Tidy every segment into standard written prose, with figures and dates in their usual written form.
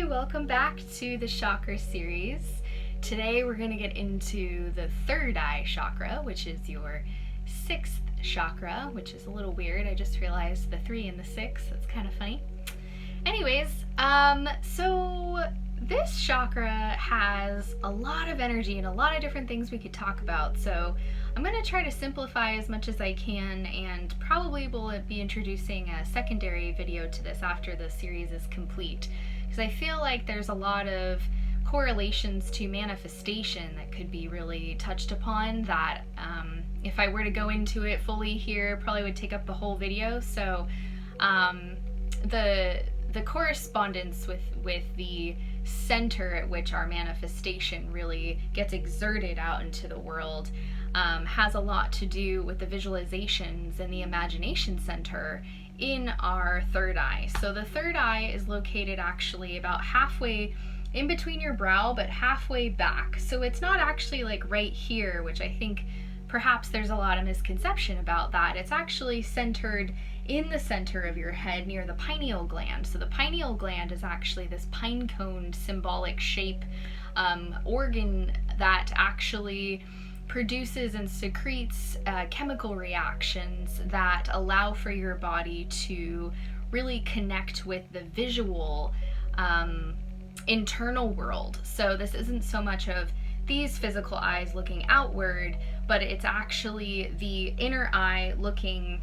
Hi, welcome back to the Chakra Series. Today we're going to get into the third eye chakra, which is your sixth chakra, which is a little weird. I just realized the 3 and the 6. That's kind of funny. Anyways, so this chakra has a lot of energy and a lot of different things we could talk about. So I'm going to try to simplify as much as I can, and probably will be introducing a secondary video to this after the series is complete, because I feel like there's a lot of correlations to manifestation that could be really touched upon that if I were to go into it fully here, probably would take up the whole video. So the correspondence with the center at which our manifestation really gets exerted out into the world has a lot to do with the visualizations and the imagination center in our third eye. So the third eye is located actually about halfway in between your brow, but halfway back. So it's not actually like right here, which I think perhaps there's a lot of misconception about that. It's actually centered in the center of your head near the pineal gland. So the pineal gland is actually this pine cone symbolic shape organ that actually produces and secretes chemical reactions that allow for your body to really connect with the visual internal world. So this isn't so much of these physical eyes looking outward, but it's actually the inner eye looking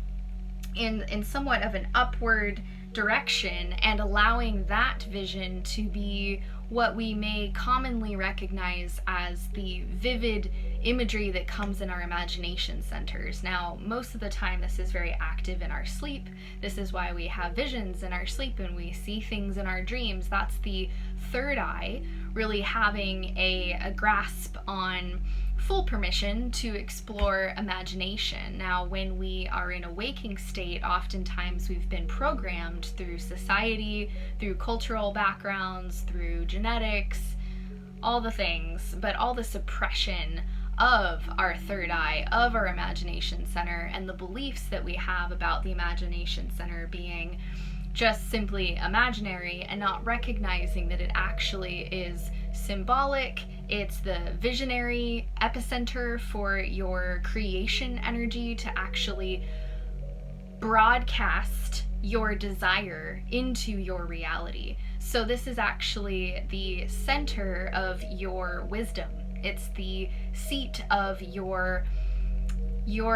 in somewhat of an upward direction and allowing that vision to be what we may commonly recognize as the vivid imagery that comes in our imagination centers. Now, most of the time this is very active in our sleep. This is why we have visions in our sleep and we see things in our dreams. That's the third eye really having a grasp on full permission to explore imagination. Now, when we are in a waking state, oftentimes we've been programmed through society, through cultural backgrounds, through genetics, all the things, but all the suppression of our third eye, of our imagination center, and the beliefs that we have about the imagination center being just simply imaginary and not recognizing that it actually is symbolic. It's the visionary epicenter for your creation energy to actually broadcast your desire into your reality. So this is actually the center of your wisdom. It's the seat of your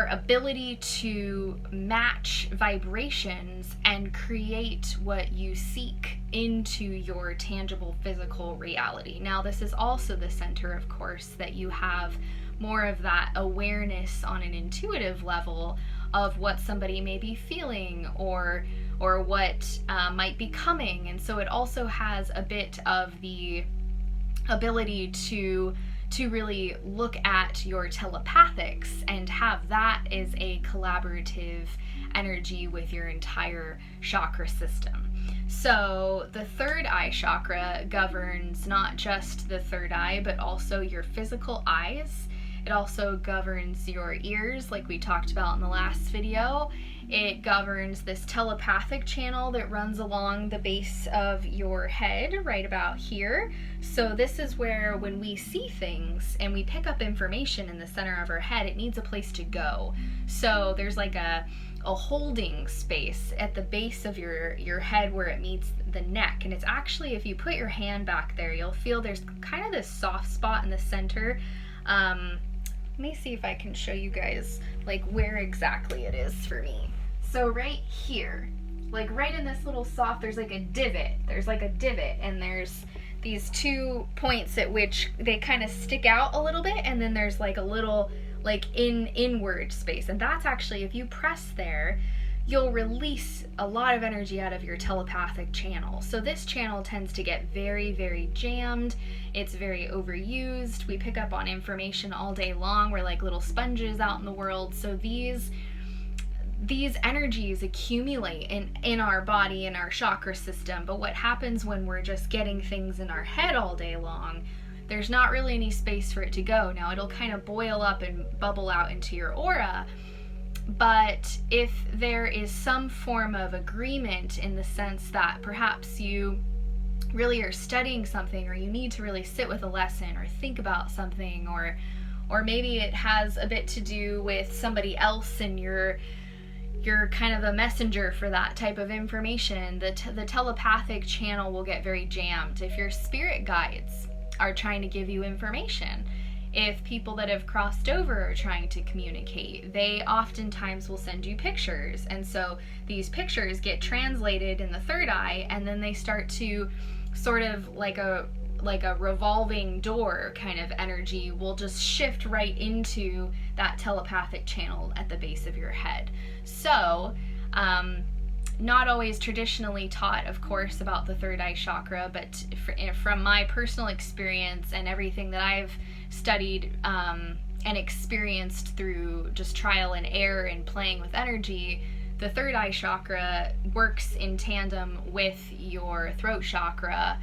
ability to match vibrations and create what you seek into your tangible physical reality. Now, this is also the center, of course, that you have more of that awareness on an intuitive level of what somebody may be feeling or what might be coming. And so it also has a bit of the ability to really look at your telepathics and have that as a collaborative energy with your entire chakra system. So the third eye chakra governs not just the third eye, but also your physical eyes. It also governs your ears, like we talked about in the last video. It governs this telepathic channel that runs along the base of your head, right about here. So this is where when we see things and we pick up information in the center of our head, it needs a place to go. So there's like a holding space at the base of your head where it meets the neck. And it's actually, if you put your hand back there, you'll feel there's kind of this soft spot in the center. Let me see if I can show you guys like where exactly it is for me. So right here, like right in this little soft, there's like a divot. There's like a divot, and there's these 2 points at which they kind of stick out a little bit, and then there's like a little like inward space. And that's actually, if you press there, you'll release a lot of energy out of your telepathic channel. So this channel tends to get very, very jammed. It's very overused. We pick up on information all day long. We're like little sponges out in the world. So these energies accumulate in our body, in our chakra system. But what happens when we're just getting things in our head all day long, there's not really any space for it to go. Now, it'll kind of boil up and bubble out into your aura, but if there is some form of agreement in the sense that perhaps you really are studying something, or you need to really sit with a lesson or think about something, or maybe it has a bit to do with somebody else and you're kind of a messenger for that type of information, the telepathic channel will get very jammed. If your spirit guides are trying to give you information, if people that have crossed over are trying to communicate, they oftentimes will send you pictures. And so these pictures get translated in the third eye, and then they start to sort of like a revolving door kind of energy will just shift right into that telepathic channel at the base of your head. So, not always traditionally taught, of course, about the third eye chakra, but from my personal experience and everything that I've studied and experienced through just trial and error and playing with energy, the third eye chakra works in tandem with your throat chakra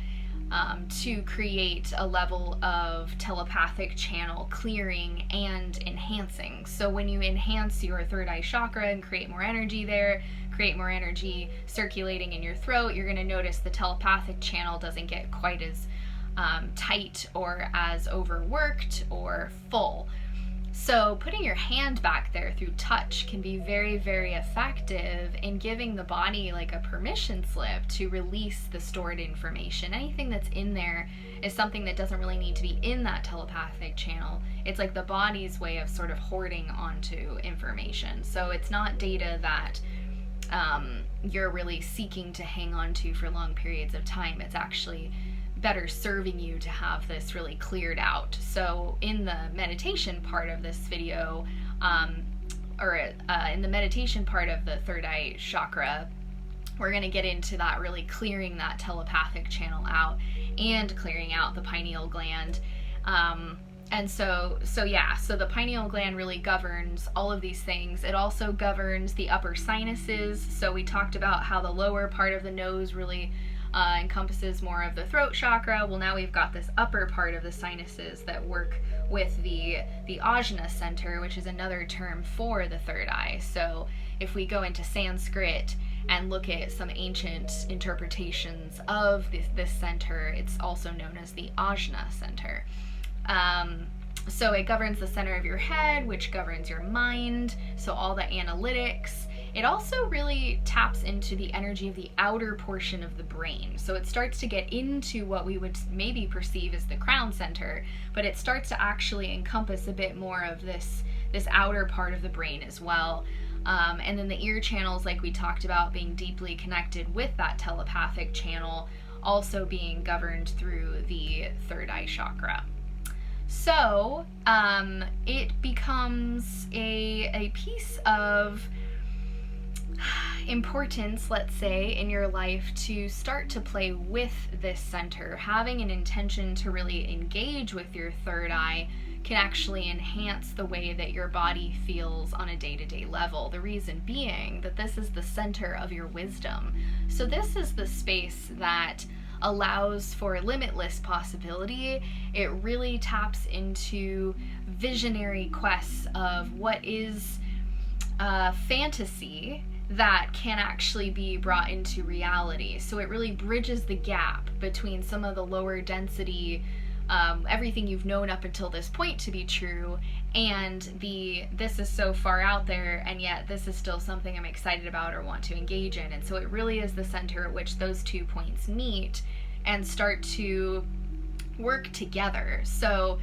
to create a level of telepathic channel clearing and enhancing. So when you enhance your third eye chakra and create more energy there, create more energy circulating in your throat, you're going to notice the telepathic channel doesn't get quite as tight or as overworked or full. So putting your hand back there through touch can be very, very effective in giving the body like a permission slip to release the stored information. Anything that's in there is something that doesn't really need to be in that telepathic channel. It's like the body's way of sort of hoarding onto information. So it's not data that you're really seeking to hang on to for long periods of time. It's actually better serving you to have this really cleared out. So in the meditation part of this video, in the meditation part of the third eye chakra, we're going to get into that, really clearing that telepathic channel out and clearing out the pineal gland. And so the pineal gland really governs all of these things. It also governs the upper sinuses. So we talked about how the lower part of the nose really encompasses more of the throat chakra. Well, now we've got this upper part of the sinuses that work with the ajna center, which is another term for the third eye. So if we go into Sanskrit and look at some ancient interpretations of this center, it's also known as the ajna center. So it governs the center of your head, which governs your mind, so all the analytics. It also really taps into the energy of the outer portion of the brain. So it starts to get into what we would maybe perceive as the crown center, but it starts to actually encompass a bit more of this outer part of the brain as well. And then the ear channels, like we talked about, being deeply connected with that telepathic channel, also being governed through the third eye chakra. So it becomes a piece of importance, let's say, in your life to start to play with this center. Having an intention to really engage with your third eye can actually enhance the way that your body feels on a day-to-day level. The reason being that this is the center of your wisdom. So this is the space that allows for limitless possibility. It really taps into visionary quests of what is fantasy that can actually be brought into reality. So it really bridges the gap between some of the lower density, everything you've known up until this point to be true, and this is so far out there, and yet this is still something I'm excited about or want to engage in. And so it really is the center at which those 2 points meet and start to work together. So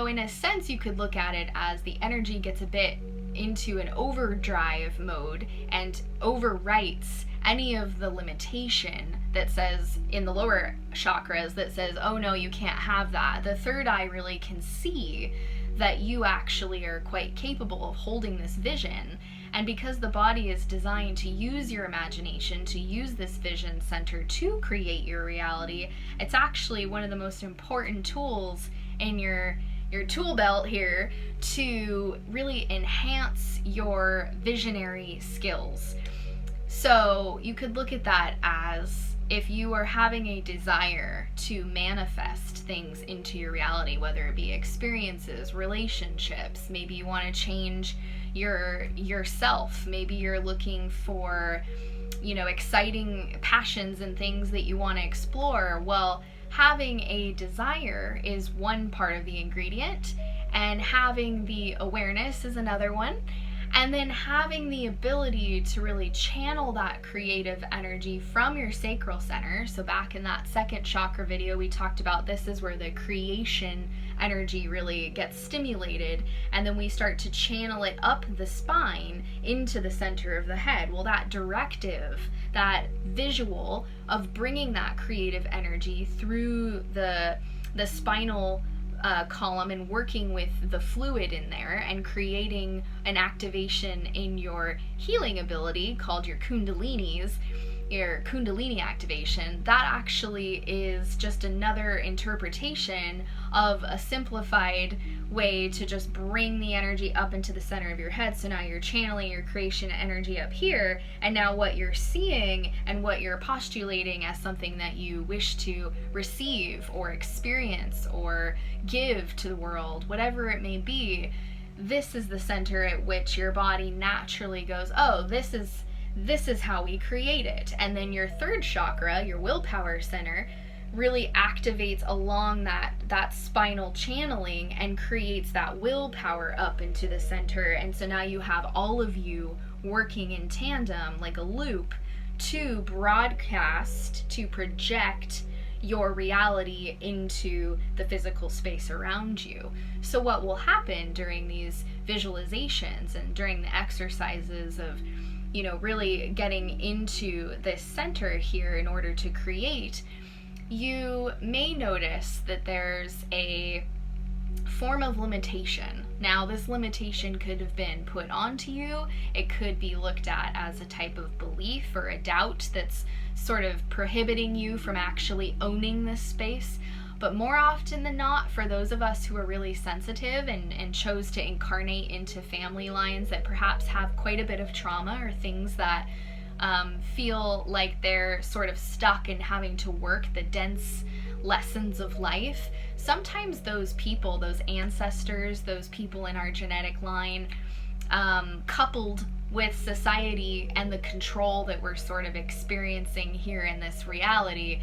in a sense, you could look at it as the energy gets a bit into an overdrive mode and overwrites any of the limitation that says in the lower chakras that says, oh no, you can't have that. The third eye really can see that you actually are quite capable of holding this vision. And because the body is designed to use your imagination, to use this vision center to create your reality, it's actually one of the most important tools in your tool belt here to really enhance your visionary skills. So you could look at that as if you are having a desire to manifest things into your reality, whether it be experiences, relationships, maybe you want to change yourself, maybe you're looking for exciting passions and things that you want to explore. Well, having a desire is one part of the ingredient, and having the awareness is another one. And then having the ability to really channel that creative energy from your sacral center. So back in that second chakra video, we talked about this is where the creation energy really gets stimulated, and then we start to channel it up the spine into the center of the head. Well, that directive, that visual of bringing that creative energy through the spinal column and working with the fluid in there and creating an activation in your healing ability called your kundalini activation, that actually is just another interpretation of a simplified way to just bring the energy up into the center of your head. So now you're channeling your creation energy up here, and now what you're seeing and what you're postulating as something that you wish to receive or experience or give to the world, whatever it may be, this is the center at which your body naturally goes, oh, this is how we create it. And then your third chakra, your willpower center, really activates along that spinal channeling and creates that willpower up into the center. And so now you have all of you working in tandem like a loop to broadcast, to project your reality into the physical space around you. So what will happen during these visualizations and during the exercises of really getting into this center here in order to create, you may notice that there's a form of limitation. Now, this limitation could have been put onto you. It could be looked at as a type of belief or a doubt that's sort of prohibiting you from actually owning this space. But more often than not, for those of us who are really sensitive and chose to incarnate into family lines that perhaps have quite a bit of trauma or things that feel like they're sort of stuck in having to work the dense lessons of life, sometimes those people, those ancestors, those people in our genetic line, coupled with society and the control that we're sort of experiencing here in this reality,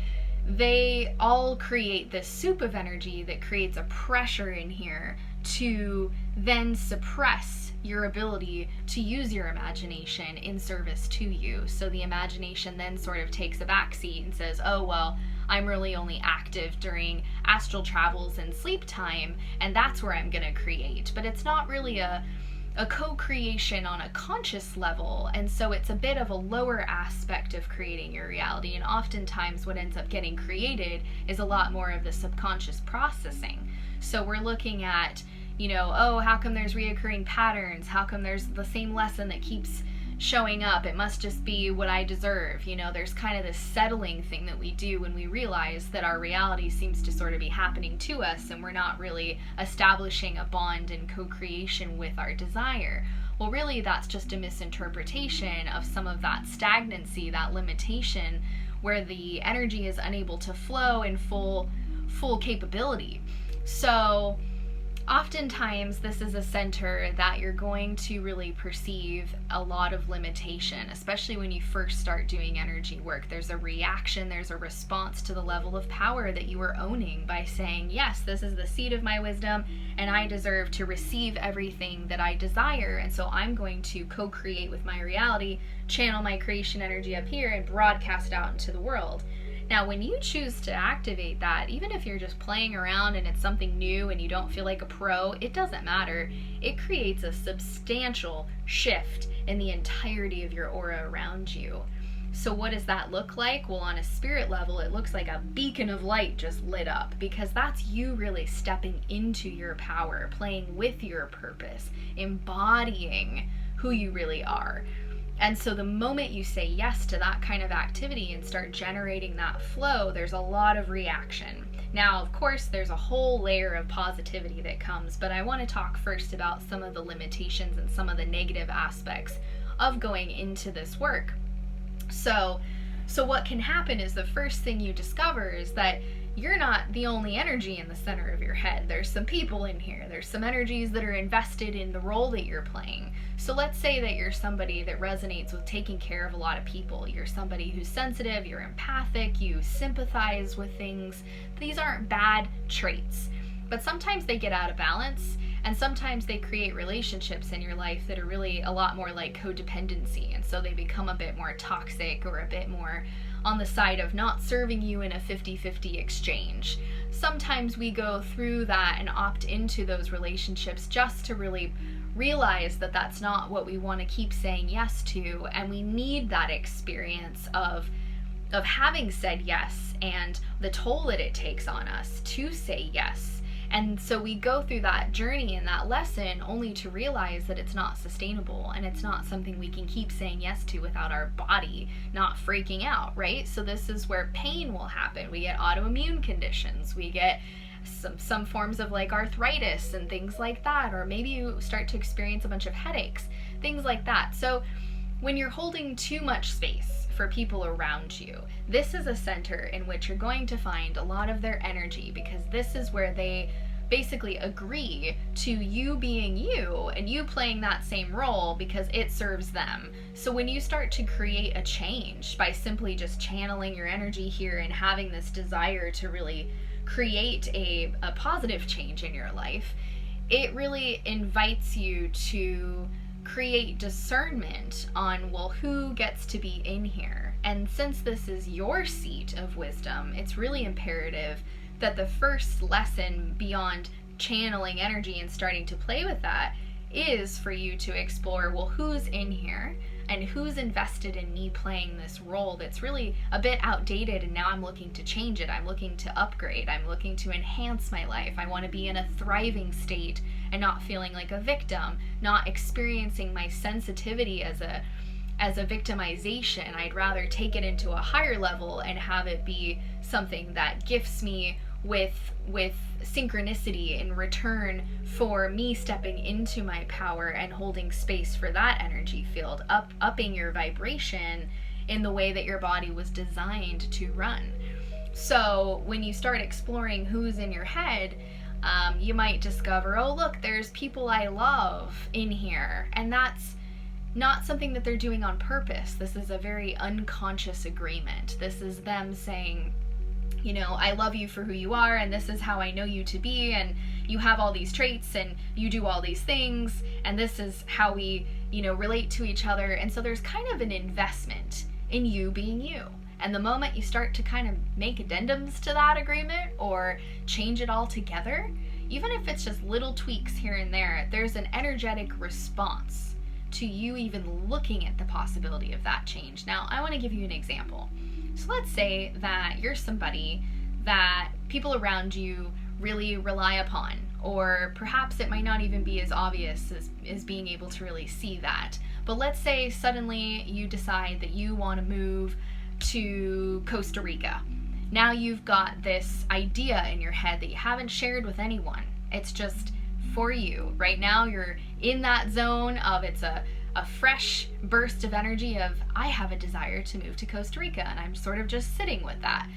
they all create this soup of energy that creates a pressure in here to then suppress your ability to use your imagination in service to you. So the imagination then sort of takes a backseat and says, oh, well, I'm really only active during astral travels and sleep time, and that's where I'm going to create. But it's not really a co-creation on a conscious level, and so it's a bit of a lower aspect of creating your reality. And oftentimes what ends up getting created is a lot more of the subconscious processing. So we're looking at, oh, how come there's reoccurring patterns? How come there's the same lesson that keeps showing up? It must just be what I deserve. There's kind of this settling thing that we do when we realize that our reality seems to sort of be happening to us and we're not really establishing a bond and co-creation with our desire. Well, really, that's just a misinterpretation of some of that stagnancy, that limitation, where the energy is unable to flow in full capability. So oftentimes this is a center that you're going to really perceive a lot of limitation, especially when you first start doing energy work. There's a reaction, there's a response to the level of power that you are owning by saying, yes, this is the seat of my wisdom and I deserve to receive everything that I desire, and so I'm going to co-create with my reality, channel my creation energy up here and broadcast out into the world. Now, when you choose to activate that, even if you're just playing around and it's something new and you don't feel like a pro, it doesn't matter. It creates a substantial shift in the entirety of your aura around you. So what does that look like? Well, on a spirit level, it looks like a beacon of light just lit up, because that's you really stepping into your power, playing with your purpose, embodying who you really are. And so the moment you say yes to that kind of activity and start generating that flow, there's a lot of reaction. Now, of course, there's a whole layer of positivity that comes, but I want to talk first about some of the limitations and some of the negative aspects of going into this work. So what can happen is the first thing you discover is that you're not the only energy in the center of your head. There's some people in here. There's some energies that are invested in the role that you're playing. So let's say that you're somebody that resonates with taking care of a lot of people. You're somebody who's sensitive, you're empathic, you sympathize with things. These aren't bad traits, but sometimes they get out of balance, and sometimes they create relationships in your life that are really a lot more like codependency, and so they become a bit more toxic or a bit more on the side of not serving you in a 50-50 exchange. Sometimes we go through that and opt into those relationships just to really realize that that's not what we want to keep saying yes to, and we need that experience of having said yes and the toll that it takes on us to say yes. And so we go through that journey and that lesson only to realize that it's not sustainable, and it's not something we can keep saying yes to without our body not freaking out, right? So this is where pain will happen. We get autoimmune conditions, we get some forms of like arthritis and things like that, or maybe you start to experience a bunch of headaches, things like that. So when you're holding too much space for people around you, this is a center in which you're going to find a lot of their energy, because this is where they basically agree to you being you and you playing that same role because it serves them. So when you start to create a change by simply just channeling your energy here and having this desire to really create a positive change in your life, it really invites you to create discernment on, well, who gets to be in here. And since this is your seat of wisdom, it's really imperative that the first lesson beyond channeling energy and starting to play with that is for you to explore, well, who's in here and who's invested in me playing this role that's really a bit outdated, and now I'm looking to change it. I'm looking to upgrade. I'm looking to enhance my life. I want to be in a thriving state and not feeling like a victim, not experiencing my sensitivity as a victimization. I'd rather take it into a higher level and have it be something that gifts me with synchronicity in return for me stepping into my power and holding space for that energy field, upping your vibration in the way that your body was designed to run. So when you start exploring who's in your head, you might discover, oh look, there's people I love in here, and that's not something that they're doing on purpose. This is a very unconscious agreement. This is them saying, you know, I love you for who you are, and this is how I know you to be, and you have all these traits, and you do all these things, and this is how we, you know, relate to each other. And so there's kind of an investment in you being you. And the moment you start to kind of make addendums to that agreement or change it all together, even if it's just little tweaks here and there, there's an energetic response to you even looking at the possibility of that change. Now, I want to give you an example. So let's say that you're somebody that people around you really rely upon, or perhaps it might not even be as obvious as being able to really see that. But let's say suddenly you decide that you want to move to Costa Rica. Now you've got this idea in your head that you haven't shared with anyone. It's just for you. Right now you're in that zone of it's a fresh burst of energy of, I have a desire to move to Costa Rica, and I'm sort of just sitting with that.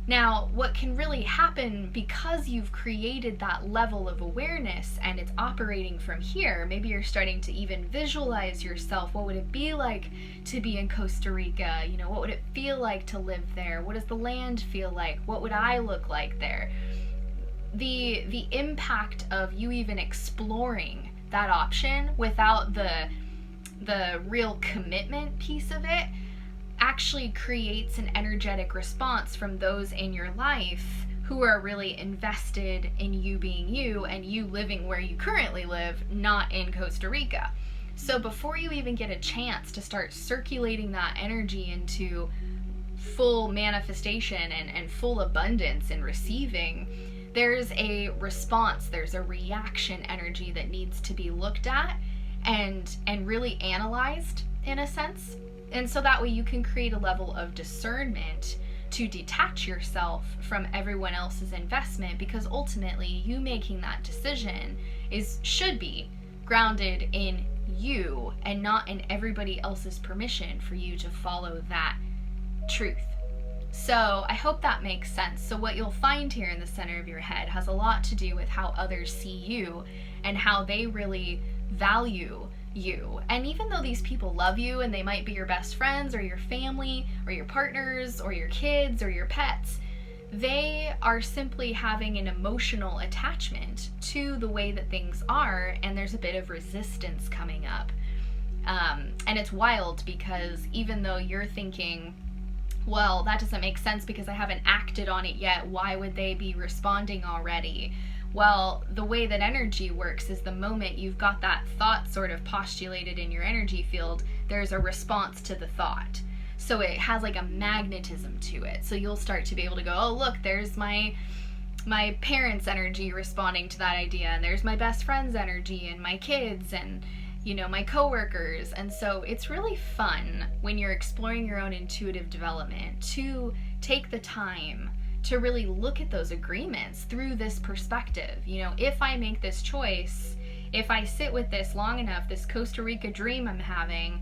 Now, what can really happen, because you've created that level of awareness and it's operating from here, maybe you're starting to even visualize yourself. What would it be like to be in Costa Rica? You know, what would it feel like to live there? What does the land feel like? What would I look like there? The impact of you even exploring that option without the real commitment piece of it actually creates an energetic response from those in your life who are really invested in you being you and you living where you currently live, not in Costa Rica. So before you even get a chance to start circulating that energy into full manifestation and full abundance and receiving, there's a response, there's a reaction energy that needs to be looked at and really analyzed in a sense. And so that way you can create a level of discernment to detach yourself from everyone else's investment, because ultimately you making that decision should be grounded in you and not in everybody else's permission for you to follow that truth. So I hope that makes sense. So what you'll find here in the center of your head has a lot to do with how others see you and how they really value you. And even though these people love you and they might be your best friends or your family or your partners or your kids or your pets, they are simply having an emotional attachment to the way that things are, and there's a bit of resistance coming up. And it's wild because even though you're thinking, well, that doesn't make sense because I haven't acted on it yet, why would they be responding already? Well, the way that energy works is the moment you've got that thought sort of postulated in your energy field, there's a response to the thought. So it has like a magnetism to it. So you'll start to be able to go, oh, look, there's my parents' energy responding to that idea, and there's my best friend's energy, and my kids, and my coworkers. And so it's really fun when you're exploring your own intuitive development to take the time to really look at those agreements through this perspective. If I make this choice, if I sit with this long enough, this Costa Rica dream I'm having,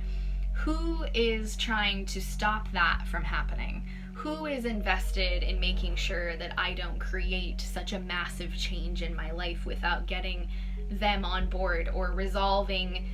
who is trying to stop that from happening? Who is invested in making sure that I don't create such a massive change in my life without getting them on board or resolving,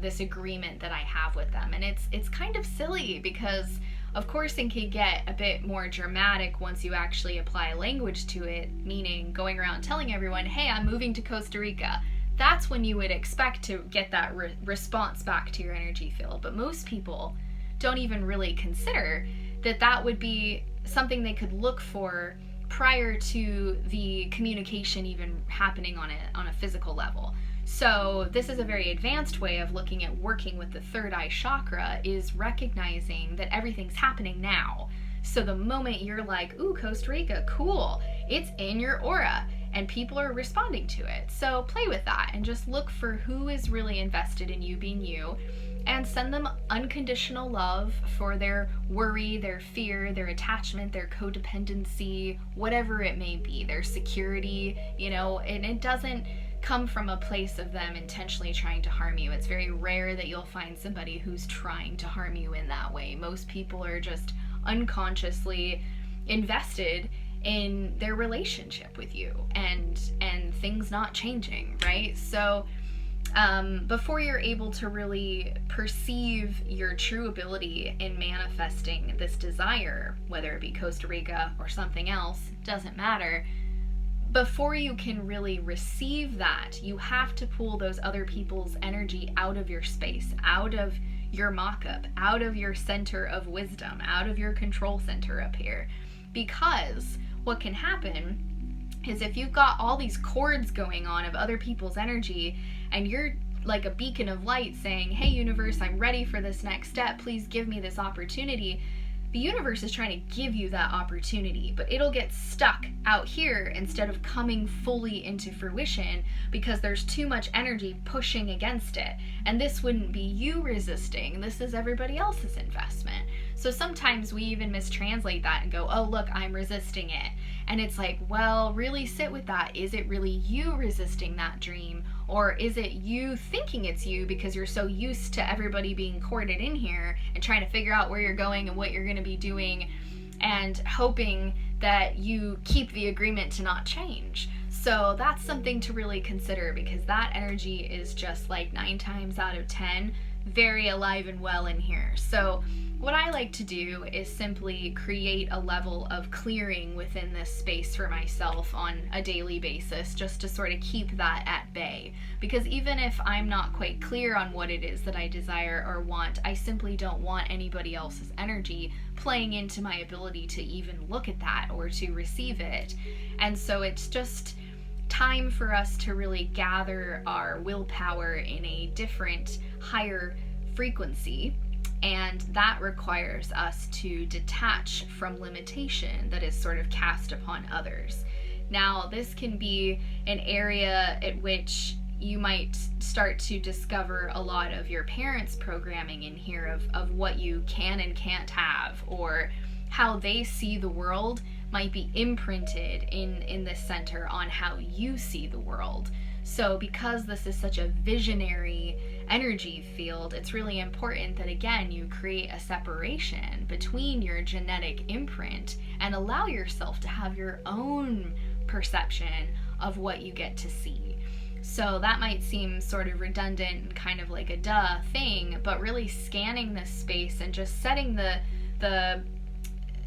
this agreement that I have with them? And it's kind of silly because, of course, it can get a bit more dramatic once you actually apply language to it, meaning going around telling everyone, hey, I'm moving to Costa Rica. That's when you would expect to get that response back to your energy field. But most people don't even really consider that would be something they could look for prior to the communication even happening on a physical level. So this is a very advanced way of looking at working with the third eye chakra, is recognizing that everything's happening now. So the moment you're like, ooh, Costa Rica, cool, it's in your aura and people are responding to it. So play with that and just look for who is really invested in you being you, and send them unconditional love for their worry, their fear, their attachment, their codependency, whatever it may be, their security, and it doesn't come from a place of them intentionally trying to harm you. It's very rare that you'll find somebody who's trying to harm you in that way. Most people are just unconsciously invested in their relationship with you and things not changing, right? So before you're able to really perceive your true ability in manifesting this desire, whether it be Costa Rica or something else, doesn't matter, before you can really receive that, you have to pull those other people's energy out of your space, out of your mock-up, out of your center of wisdom, out of your control center up here. Because what can happen is if you've got all these cords going on of other people's energy and you're like a beacon of light saying, hey universe, I'm ready for this next step, please give me this opportunity, the universe is trying to give you that opportunity, but it'll get stuck out here instead of coming fully into fruition because there's too much energy pushing against it. And this wouldn't be you resisting, this is everybody else's investment. So sometimes we even mistranslate that and go, oh look, I'm resisting it. And it's like, well, really sit with that. Is it really you resisting that dream? Or is it you thinking it's you because you're so used to everybody being corded in here and trying to figure out where you're going and what you're going to be doing and hoping that you keep the agreement to not change? So that's something to really consider, because that energy is just like 9 times out of 10 very alive and well in here. So what I like to do is simply create a level of clearing within this space for myself on a daily basis, just to sort of keep that at bay. Because even if I'm not quite clear on what it is that I desire or want, I simply don't want anybody else's energy playing into my ability to even look at that or to receive it. And so it's just time for us to really gather our willpower in a different, higher frequency. And that requires us to detach from limitation that is sort of cast upon others. Now, this can be an area at which you might start to discover a lot of your parents' programming in here of what you can and can't have, or how they see the world might be imprinted in this center on how you see the world. So because this is such a visionary energy field, it's really important that, again, you create a separation between your genetic imprint and allow yourself to have your own perception of what you get to see. So that might seem sort of redundant and kind of like a duh thing, but really scanning this space and just setting the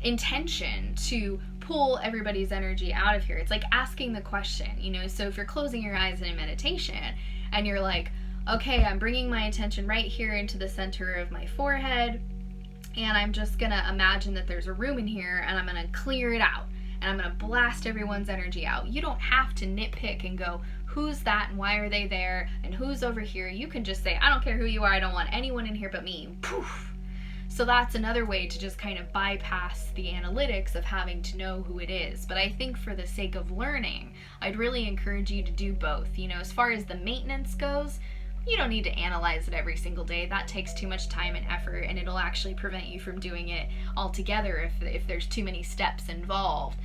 intention to pull everybody's energy out of here. It's like asking the question, so if you're closing your eyes in a meditation and you're like, okay, I'm bringing my attention right here into the center of my forehead, and I'm just gonna imagine that there's a room in here, and I'm gonna clear it out, and I'm gonna blast everyone's energy out. You don't have to nitpick and go, who's that and why are they there and who's over here. You can just say, I don't care who you are, I don't want anyone in here but me. Poof. So that's another way to just kind of bypass the analytics of having to know who it is. But I think for the sake of learning, I'd really encourage you to do both. As far as the maintenance goes, you don't need to analyze it every single day. That takes too much time and effort, and it'll actually prevent you from doing it altogether if there's too many steps involved.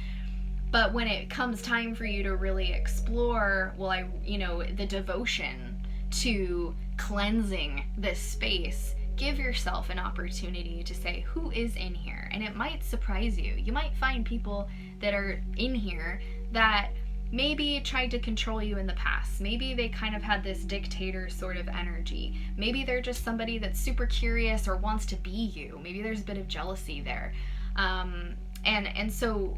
But when it comes time for you to really explore, the devotion to cleansing this space, give yourself an opportunity to say, who is in here? And it might surprise you. You might find people that are in here that maybe tried to control you in the past. Maybe they kind of had this dictator sort of energy. Maybe they're just somebody that's super curious or wants to be you. Maybe there's a bit of jealousy there. And so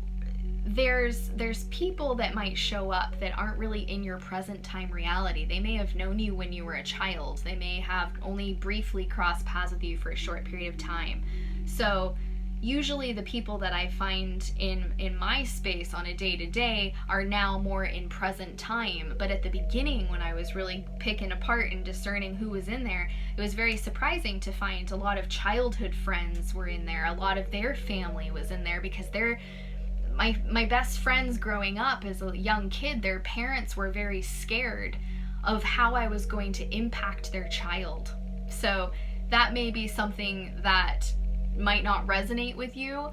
there's people that might show up that aren't really in your present time reality. They may have known you when you were a child. They may have only briefly crossed paths with you for a short period of time. So usually the people that I find in my space on a day-to-day are now more in present time. But at the beginning, when I was really picking apart and discerning who was in there, it was very surprising to find a lot of childhood friends were in there. A lot of their family was in there because my best friends growing up as a young kid, their parents were very scared of how I was going to impact their child. So that may be something that might not resonate with you,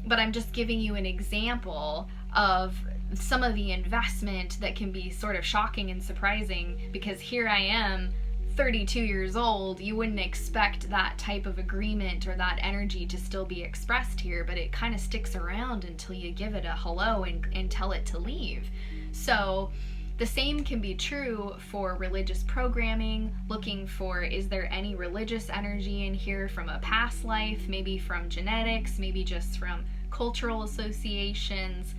but I'm just giving you an example of some of the investment that can be sort of shocking and surprising, because here I am, 32 years old. You wouldn't expect that type of agreement or that energy to still be expressed here, but it kind of sticks around until you give it a hello and tell it to leave. So the same can be true for religious programming, looking for, is there any religious energy in here from a past life, maybe from genetics, maybe just from cultural associations.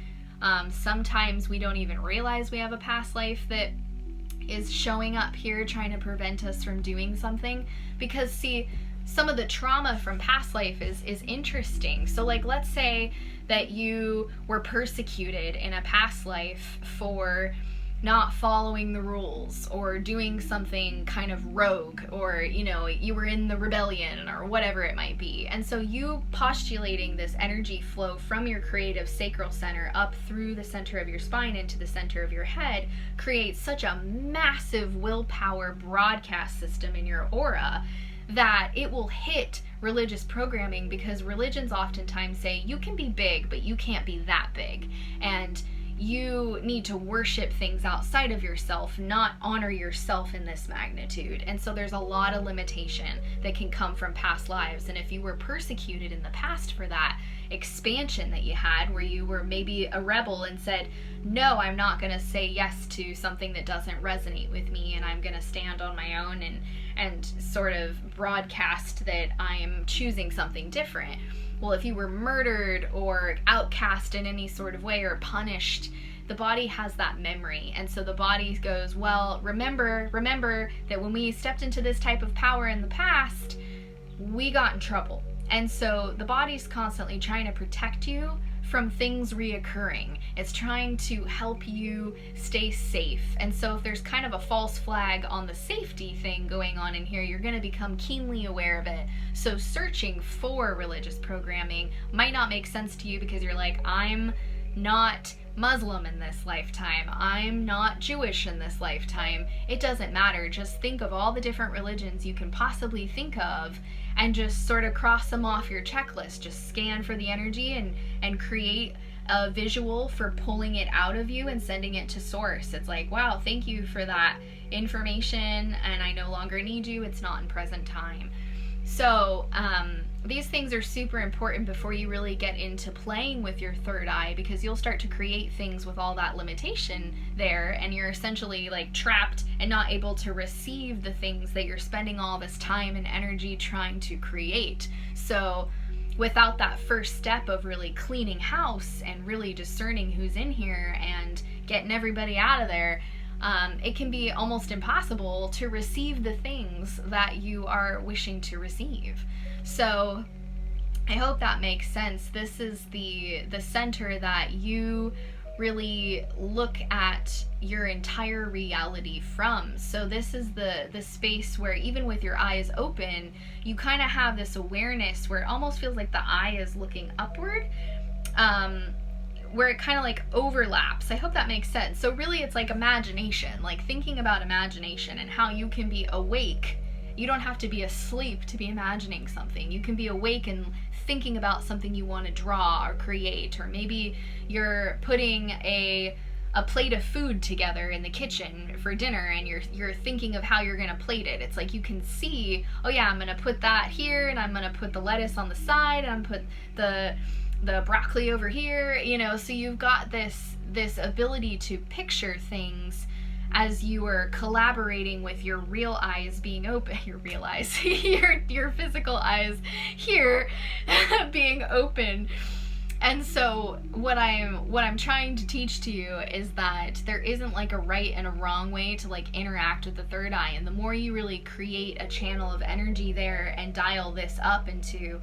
Sometimes we don't even realize we have a past life that is showing up here trying to prevent us from doing something, because see, some of the trauma from past life is interesting. So like, let's say that you were persecuted in a past life for not following the rules or doing something kind of rogue, or you were in the rebellion or whatever it might be. And so you postulating this energy flow from your creative sacral center up through the center of your spine into the center of your head creates such a massive willpower broadcast system in your aura that it will hit religious programming, because religions oftentimes say you can be big but you can't be that big, and you need to worship things outside of yourself, not honor yourself in this magnitude. And so there's a lot of limitation that can come from past lives. And if you were persecuted in the past for that expansion that you had, where you were maybe a rebel and said, no, I'm not going to say yes to something that doesn't resonate with me, and I'm going to stand on my own and sort of broadcast that I'm choosing something different. Well, if you were murdered or outcast in any sort of way or punished, the body has that memory. And so the body goes, well, remember that when we stepped into this type of power in the past, we got in trouble. And so the body's constantly trying to protect you from things reoccurring. It's trying to help you stay safe. And so if there's kind of a false flag on the safety thing going on in here, you're going to become keenly aware of it. So searching for religious programming might not make sense to you, because you're like, I'm not Muslim in this lifetime, I'm not Jewish in this lifetime. It doesn't matter. Just think of all the different religions you can possibly think of and just sort of cross them off your checklist. Just scan for the energy and create a visual for pulling it out of you and sending it to source. It's like, wow, thank you for that information and I no longer need you. It's not in present time. So these things are super important before you really get into playing with your third eye, because you'll start to create things with all that limitation there, and you're essentially like trapped and not able to receive the things that you're spending all this time and energy trying to create. So without that first step of really cleaning house and really discerning who's in here and getting everybody out of there, it can be almost impossible to receive the things that you are wishing to receive. So I hope that makes sense. This is the center that you really look at your entire reality from. So this is the space where even with your eyes open, you kind of have this awareness where it almost feels like the eye is looking upward, where it kind of like overlaps. I hope that makes sense. So really it's like imagination, like thinking about imagination and how you can be awake. You don't have to be asleep to be imagining something. You can be awake and thinking about something you want to draw or create, or maybe you're putting a plate of food together in the kitchen for dinner and you're thinking of how you're going to plate it. It's like you can see, oh yeah, I'm going to put that here, and I'm going to put the lettuce on the side, and I'm put the broccoli over here, you know. So you've got this ability to picture things as you are collaborating with your real eyes being open, your real eyes, your physical eyes here being open. And so what I'm trying to teach to you is that there isn't like a right and a wrong way to like interact with the third eye. And the more you really create a channel of energy there and dial this up into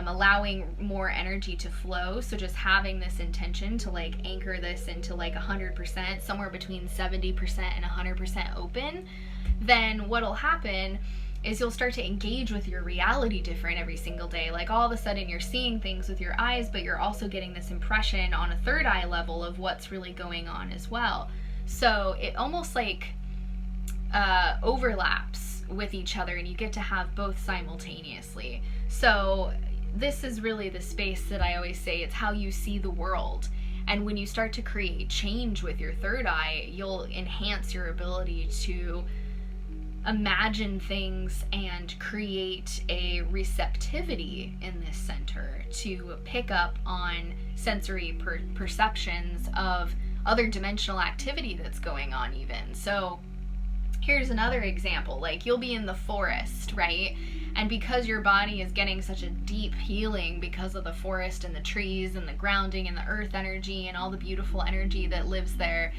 allowing more energy to flow, so just having this intention to like anchor this into like 100%, somewhere between 70% and 100% open, then what'll happen is you'll start to engage with your reality different every single day. Like all of a sudden you're seeing things with your eyes, but you're also getting this impression on a third eye level of what's really going on as well. So it almost like overlaps with each other, and you get to have both simultaneously. So this is really the space that I always say it's how you see the world. And when you start to create change with your third eye, you'll enhance your ability to imagine things and create a receptivity in this center to pick up on sensory perceptions of other dimensional activity that's going on even. So here's another example. Like you'll be in the forest, right? And because your body is getting such a deep healing because of the forest and the trees and the grounding and the earth energy and all the beautiful energy that lives there,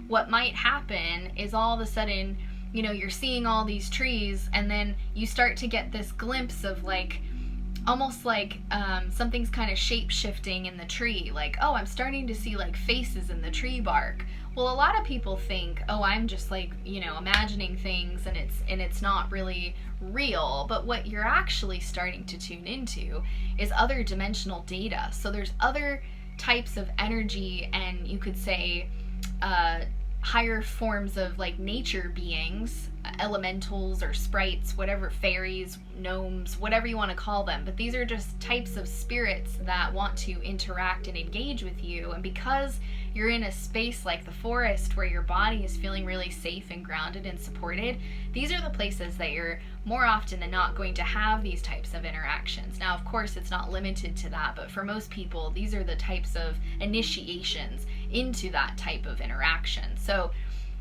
what might happen is all of a sudden, you know, you're seeing all these trees, and then you start to get this glimpse of like, almost like something's kind of shape-shifting in the tree. Like, oh, I'm starting to see like faces in the tree bark. Well, a lot of people think, oh, I'm just like, you know, imagining things and it's not really real. But what you're actually starting to tune into is other dimensional data. So there's other types of energy, and you could say higher forms of like nature beings, elementals or sprites, whatever, fairies, gnomes, whatever you want to call them. But these are just types of spirits that want to interact and engage with you. And because you're in a space like the forest where your body is feeling really safe and grounded and supported, these are the places that you're more often than not going to have these types of interactions. Now, of course, it's not limited to that, but for most people, these are the types of initiations into that type of interaction. So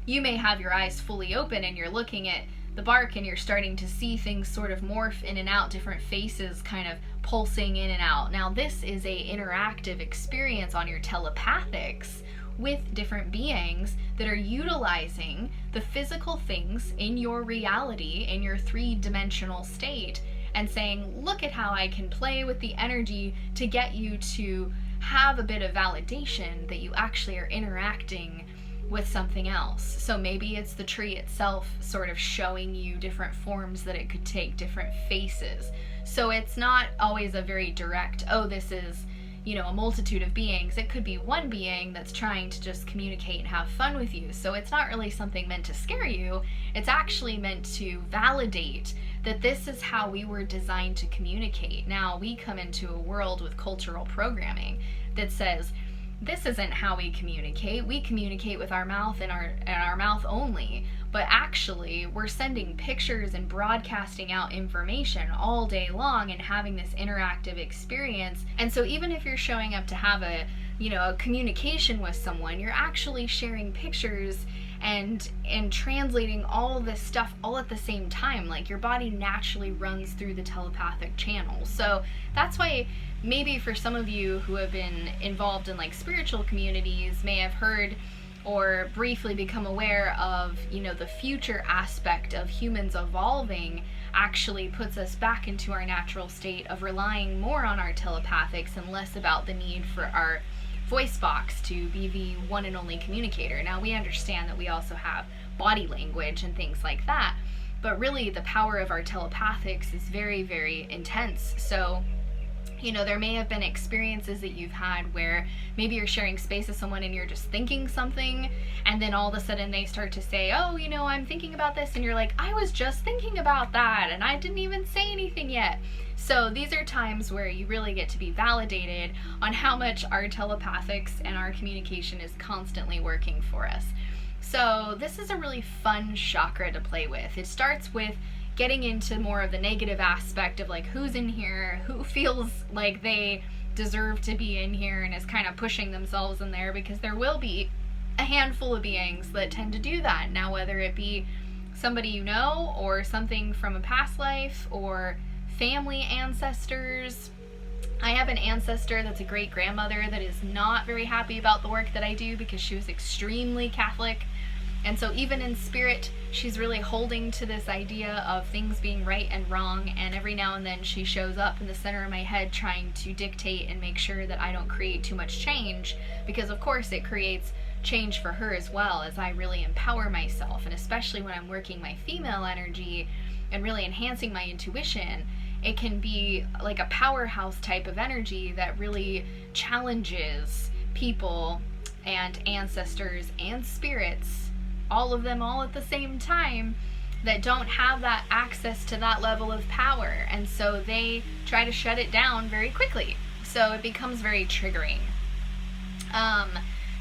you may have your eyes fully open and you're looking at the bark and you're starting to see things sort of morph in and out, different faces kind of pulsing in and out. Now, this is a interactive experience on your telepathics with different beings that are utilizing the physical things in your reality, in your three-dimensional state, and saying, look at how I can play with the energy to get you to have a bit of validation that you actually are interacting with something else. So maybe it's the tree itself sort of showing you different forms that it could take, different faces. So it's not always a very direct, oh, this is, you know, a multitude of beings. It could be one being that's trying to just communicate and have fun with you. So it's not really something meant to scare you. It's actually meant to validate that this is how we were designed to communicate. Now, we come into a world with cultural programming that says this isn't how we communicate. We communicate with our mouth and our mouth only. But actually, we're sending pictures and broadcasting out information all day long and having this interactive experience. And so even if you're showing up to have a communication with someone, you're actually sharing pictures and translating all of this stuff all at the same time. Like, your body naturally runs through the telepathic channel. So that's why maybe for some of you who have been involved in like spiritual communities may have heard or briefly become aware of, the future aspect of humans evolving actually puts us back into our natural state of relying more on our telepathics and less about the need for our voice box to be the one and only communicator. Now, we understand that we also have body language and things like that, but really the power of our telepathics is very, very intense. So there may have been experiences that you've had where maybe you're sharing space with someone and you're just thinking something, and then all of a sudden they start to say, oh, I'm thinking about this, and you're like, I was just thinking about that and I didn't even say anything yet. So these are times where you really get to be validated on how much our telepathics and our communication is constantly working for us. So this is a really fun chakra to play with. It starts with getting into more of the negative aspect of like who's in here, who feels like they deserve to be in here and is kind of pushing themselves in there, because there will be a handful of beings that tend to do that. Now, whether it be somebody you know or something from a past life or family ancestors. I have an ancestor that's a great grandmother that is not very happy about the work that I do because she was extremely Catholic. And so even in spirit, she's really holding to this idea of things being right and wrong, and every now and then she shows up in the center of my head trying to dictate and make sure that I don't create too much change, because of course it creates change for her as well, as I really empower myself, and especially when I'm working my female energy and really enhancing my intuition, it can be like a powerhouse type of energy that really challenges people and ancestors and spirits, all of them all at the same time, that don't have that access to that level of power. And so they try to shut it down very quickly. So it becomes very triggering.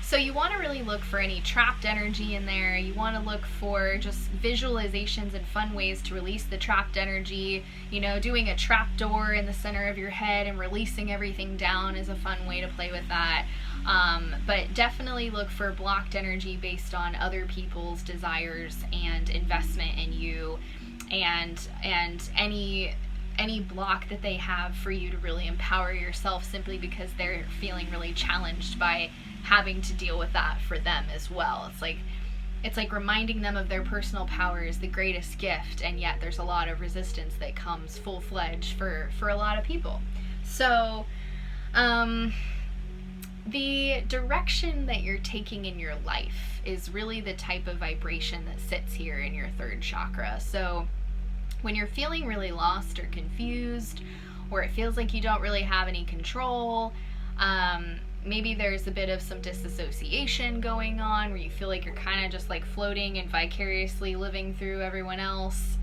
So you want to really look for any trapped energy in there. You want to look for just visualizations and fun ways to release the trapped energy. Doing a trap door in the center of your head and releasing everything down is a fun way to play with that. But definitely look for blocked energy based on other people's desires and investment in you, and any block that they have for you to really empower yourself, simply because they're feeling really challenged by having to deal with that for them as well. It's like reminding them of their personal power is the greatest gift, and yet there's a lot of resistance that comes full-fledged for a lot of people. So the direction that you're taking in your life is really the type of vibration that sits here in your third chakra. So when you're feeling really lost or confused, or it feels like you don't really have any control, maybe there's a bit of some disassociation going on where you feel like you're kind of just like floating and vicariously living through everyone else.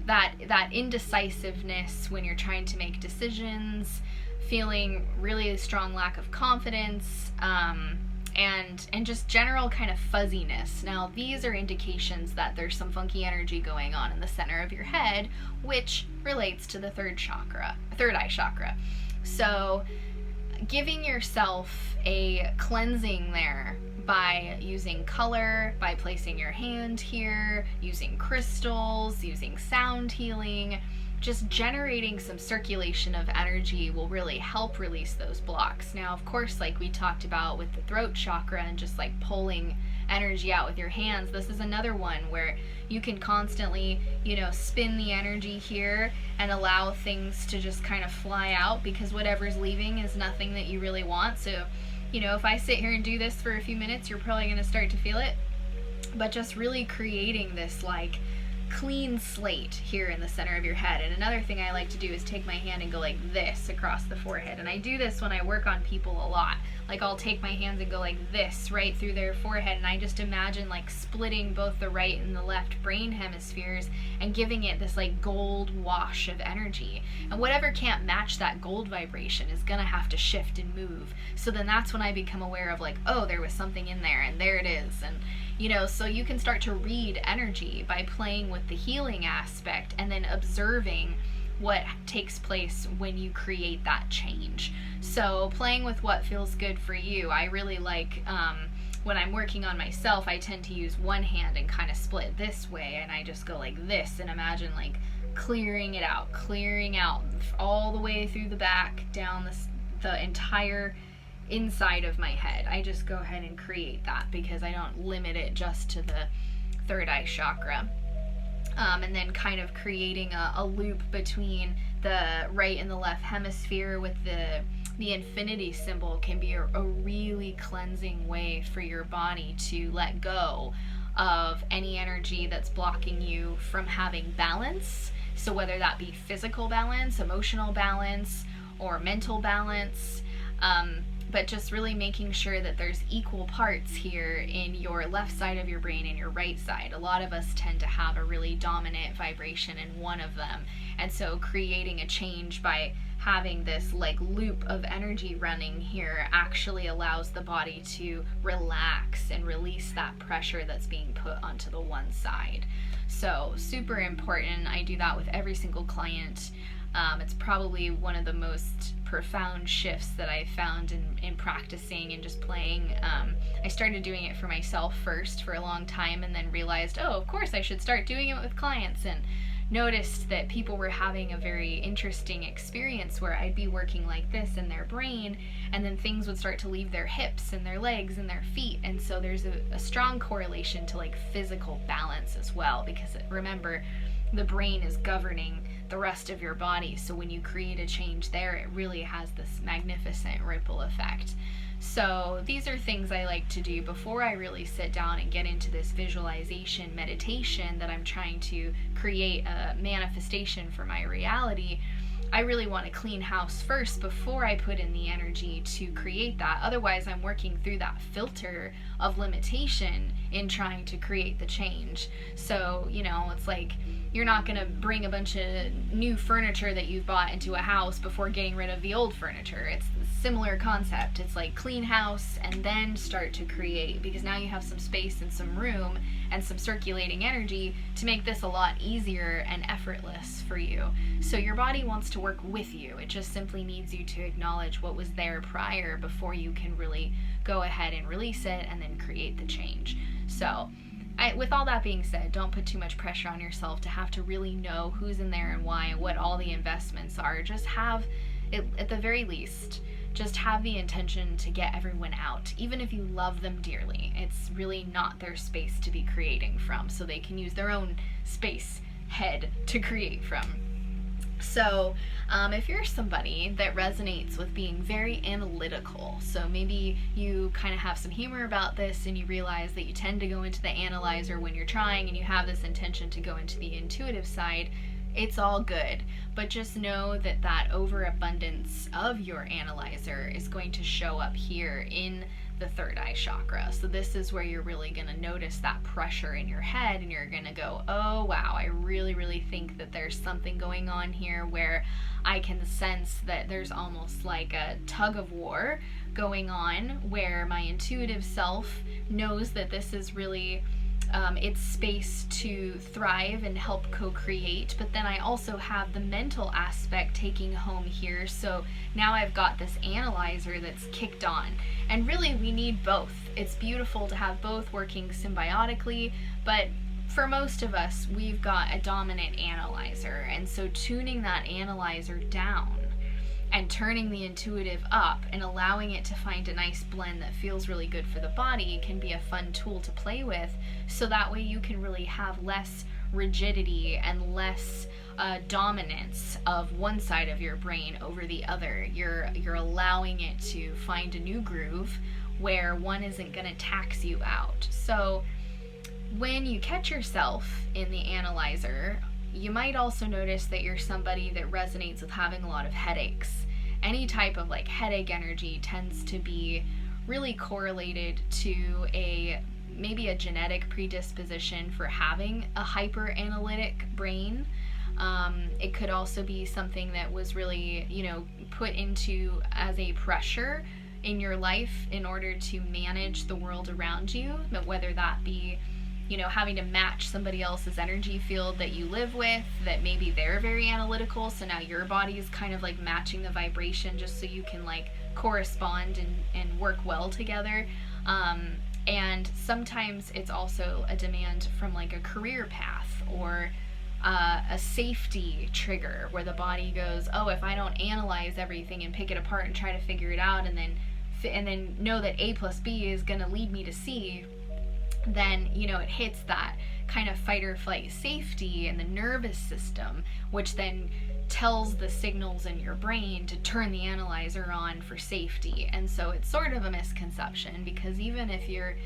That indecisiveness when you're trying to make decisions, feeling really a strong lack of confidence, and just general kind of fuzziness. Now, these are indications that there's some funky energy going on in the center of your head, which relates to the third eye chakra. So giving yourself a cleansing there by using color, by placing your hand here, using crystals, using sound healing, just generating some circulation of energy will really help release those blocks. Now, of course, like we talked about with the throat chakra and just like pulling energy out with your hands, this is another one where you can constantly, spin the energy here and allow things to just kind of fly out, because whatever's leaving is nothing that you really want. So, if I sit here and do this for a few minutes, you're probably going to start to feel it. But just really creating this like clean slate here in the center of your head. And another thing I like to do is take my hand and go like this across the forehead. And I do this when I work on people a lot. Like I'll take my hands and go like this right through their forehead, and I just imagine like splitting both the right and the left brain hemispheres and giving it this like gold wash of energy. And whatever can't match that gold vibration is gonna have to shift and move. So then that's when I become aware of like, oh, there was something in there, and there it is. And you know, so you can start to read energy by playing with the healing aspect and then observing what takes place when you create that change. So playing with what feels good for you. I really like, when I'm working on myself, I tend to use one hand and kind of split this way, and I just go like this and imagine like clearing out all the way through the back, down the entire inside of my head. I just go ahead and create that because I don't limit it just to the third eye chakra. And then kind of creating a loop between the right and the left hemisphere with the infinity symbol can be a really cleansing way for your body to let go of any energy that's blocking you from having balance. So whether that be physical balance, emotional balance, or mental balance, but just really making sure that there's equal parts here in your left side of your brain and your right side. A lot of us tend to have a really dominant vibration in one of them, and so creating a change by having this like loop of energy running here actually allows the body to relax and release that pressure that's being put onto the one side. So super important. I do that with every single client. It's probably one of the most profound shifts that I found in practicing and just playing. I started doing it for myself first for a long time, and then realized, oh, of course I should start doing it with clients, and noticed that people were having a very interesting experience where I'd be working like this in their brain, and then things would start to leave their hips and their legs and their feet. And so there's a strong correlation to like physical balance as well, because remember, the brain is governing the rest of your body. So when you create a change there, it really has this magnificent ripple effect. So these are things I like to do before I really sit down and get into this visualization meditation that I'm trying to create a manifestation for my reality. I really want to clean house first before I put in the energy to create that. Otherwise, I'm working through that filter of limitation in trying to create the change. So, you know, it's like you're not going to bring a bunch of new furniture that you've bought into a house before getting rid of the old furniture. It's a similar concept. It's like clean house and then start to create, because now you have some space and some room and some circulating energy to make this a lot easier and effortless for you. So your body wants to work with you. It just simply needs you to acknowledge what was there prior before you can really go ahead and release it and then create the change. So with all that being said, don't put too much pressure on yourself to have to really know who's in there and why and what all the investments are. Just have it, at the very least, just have the intention to get everyone out. Even if you love them dearly, it's really not their space to be creating from, so they can use their own space head to create from. So if you're somebody that resonates with being very analytical, so maybe you kind of have some humor about this and you realize that you tend to go into the analyzer when you're trying, and you have this intention to go into the intuitive side, it's all good. But just know that that overabundance of your analyzer is going to show up here in the third eye chakra. So this is where you're really going to notice that pressure in your head, and you're going to go, oh wow, I really think that there's something going on here where I can sense that there's almost like a tug of war going on, where my intuitive self knows that this is really its space to thrive and help co-create, but then I also have the mental aspect taking home here. So now I've got this analyzer that's kicked on, and really we need both. It's beautiful to have both working symbiotically, but for most of us, we've got a dominant analyzer, and so tuning that analyzer down and turning the intuitive up and allowing it to find a nice blend that feels really good for the body can be a fun tool to play with, so that way you can really have less rigidity and less dominance of one side of your brain over the other. You're allowing it to find a new groove where one isn't going to tax you out. So when you catch yourself in the analyzer, you might also notice that you're somebody that resonates with having a lot of headaches. Any type of like headache energy tends to be really correlated to maybe a genetic predisposition for having a hyper analytic brain. It could also be something that was really, put into as a pressure in your life in order to manage the world around you, but whether that be having to match somebody else's energy field that you live with, that maybe they're very analytical, so now your body is kind of like matching the vibration just so you can like correspond and work well together. And sometimes it's also a demand from like a career path or a safety trigger where the body goes, oh, if I don't analyze everything and pick it apart and try to figure it out and then know that A plus B is going to lead me to C, then it hits that kind of fight or flight safety in the nervous system, which then tells the signals in your brain to turn the analyzer on for safety. And so it's sort of a misconception, because even if you're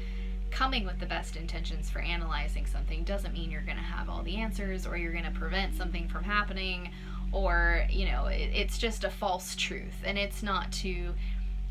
coming with the best intentions for analyzing something, doesn't mean you're going to have all the answers or you're going to prevent something from happening, or it's just a false truth. And it's not to